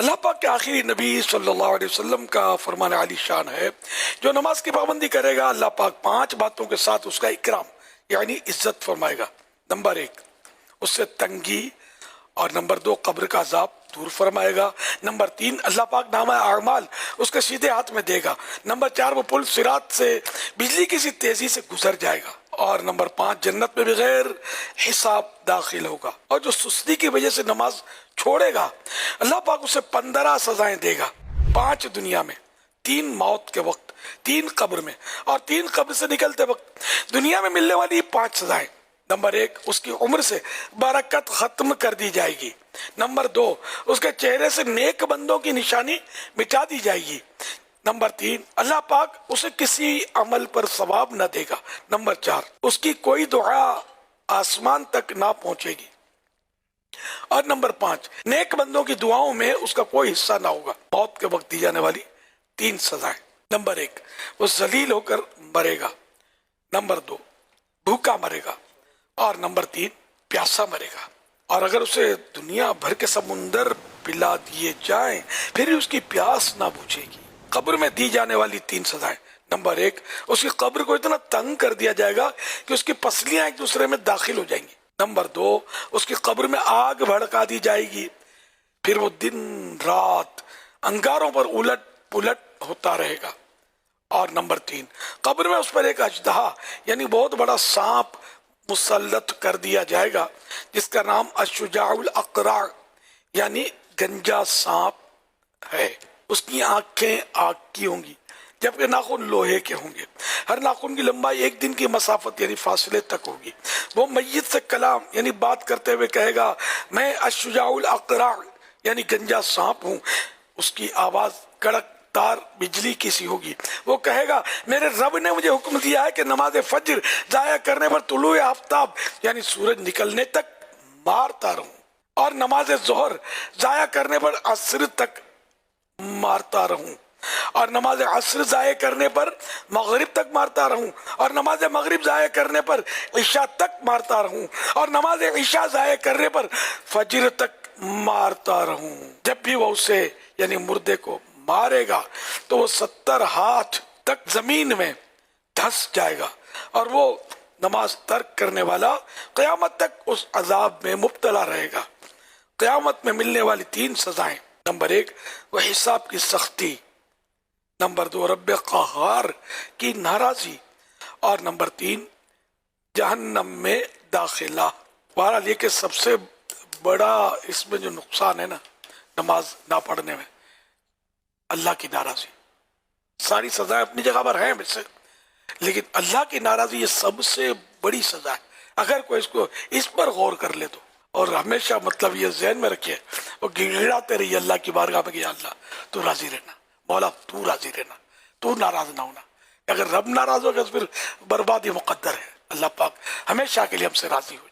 اللہ پاک کے آخری نبی صلی اللہ علیہ وسلم کا فرمان عالی شان ہے، جو نماز کی پابندی کرے گا اللہ پاک 5 باتوں کے ساتھ اس کا اکرام یعنی عزت فرمائے گا۔ نمبر 1 اس سے تنگی، اور نمبر 2 قبر کا عذاب دور فرمائے گا۔ نمبر 3 اللہ پاک نامہ اعمال اس کے سیدھے ہاتھ میں دے گا۔ نمبر 4 وہ پل صراط سے بجلی کی سی تیزی سے گزر جائے گا۔ اور نمبر 5 جنت میں بغیر حساب داخل ہوگا۔ اور جو سستی کی وجہ سے نماز چھوڑے گا اللہ پاک اسے 15 سزائیں دے گا، 5 دنیا میں، 3 موت کے وقت، 3 قبر میں، اور 3 قبر سے نکلتے وقت۔ دنیا میں ملنے والی 5 سزائیں: نمبر 1 اس کی عمر سے برکت ختم کر دی جائے گی۔ نمبر 2 اس کے چہرے سے نیک بندوں کی نشانی مٹا دی جائے گی۔ نمبر 3 اللہ پاک اسے کسی عمل پر ثواب نہ دے گا۔ نمبر 4 اس کی کوئی دعا آسمان تک نہ پہنچے گی۔ اور نمبر 5 نیک بندوں کی دعاؤں میں اس کا کوئی حصہ نہ ہوگا۔ موت کے وقت دی جانے والی 3 سزائیں: نمبر 1 وہ ذلیل ہو کر مرے گا۔ نمبر 2 بھوکا مرے گا۔ اور نمبر 3 پیاسا مرے گا۔ اور اگر اسے دنیا بھر کے سمندر پلا دیے جائیں پھر بھی اس کی پیاس نہ بجھے گی۔ قبر میں دی جانے والی 3 سزائیں: نمبر 1 اس کی قبر کو اتنا تنگ کر دیا جائے گا کہ اس کی پسلیاں ایک دوسرے میں داخل ہو جائیں گی۔ نمبر 2 اس کی قبر میں آگ بھڑکا دی جائے گی، پھر وہ دن رات انگاروں پر الٹ پلٹ ہوتا رہے گا۔ اور نمبر 3 قبر میں اس پر ایک اژدہا یعنی بہت بڑا سانپ مسلط کر دیا جائے گا، جس کا نام الشجاع الاقرع یعنی گنجا سانپ ہے۔ اس کی آنکھیں آگ کی ہوں گی جبکہ ناخن لوہے کے ہوں گے۔ ہر ناخن کی لمبائی 1 دن کی مسافت یعنی فاصلے تک ہوگی۔ وہ میت سے کلام یعنی بات کرتے ہوئے کہے گا، میں الشجاع الاقرع یعنی گنجا سانپ ہوں۔ اس کی آواز کڑک تار بجلی کی سی ہوگی۔ وہ کہے گا، میرے رب نے مجھے حکم دیا ہے کہ نماز فجر ضائع کرنے پر طلوع آفتاب یعنی سورج نکلنے تک مارتا رہوں، اور نماز ظہر ضائع کرنے پر عصر تک مارتا رہوں، اور نماز عصر ضائع کرنے پر مغرب تک مارتا رہوں، اور نماز مغرب ضائع کرنے پر عشاء تک مارتا رہوں، اور نماز عشاء ضائع کرنے پر فجر تک مارتا رہوں۔ جب بھی وہ اسے یعنی مردے کو مارے گا تو وہ 70 ہاتھ تک زمین میں دھس جائے گا، اور وہ نماز ترک کرنے والا قیامت تک اس عذاب میں مبتلا رہے گا۔ قیامت میں ملنے والی 3 سزائیں: نمبر 1 وہ حساب کی سختی، نمبر 2 رب قہار کی ناراضی، اور نمبر 3 جہنم میں داخلہ۔ بہرحال یہ کہ سب سے بڑا اس میں جو نقصان ہے نا نماز نہ پڑھنے میں، اللہ کی ناراضی۔ ساری سزائیں اپنی جگہ پر ہیں ویسے، لیکن اللہ کی ناراضی یہ سب سے بڑی سزا ہے۔ اگر کوئی اس پر غور کر لے تو، اور ہمیشہ مطلب یہ ذہن میں رکھیے، وہ گڑگڑاتے رہیے اللہ کی بارگاہ میں کہ یا اللہ تو راضی رہنا، مولا تو راضی رہنا، تو ناراض نہ ہونا۔ اگر رب ناراض ہوگا تو پھر بربادی مقدر ہے۔ اللہ پاک ہمیشہ کے لیے ہم سے راضی ہو جائے۔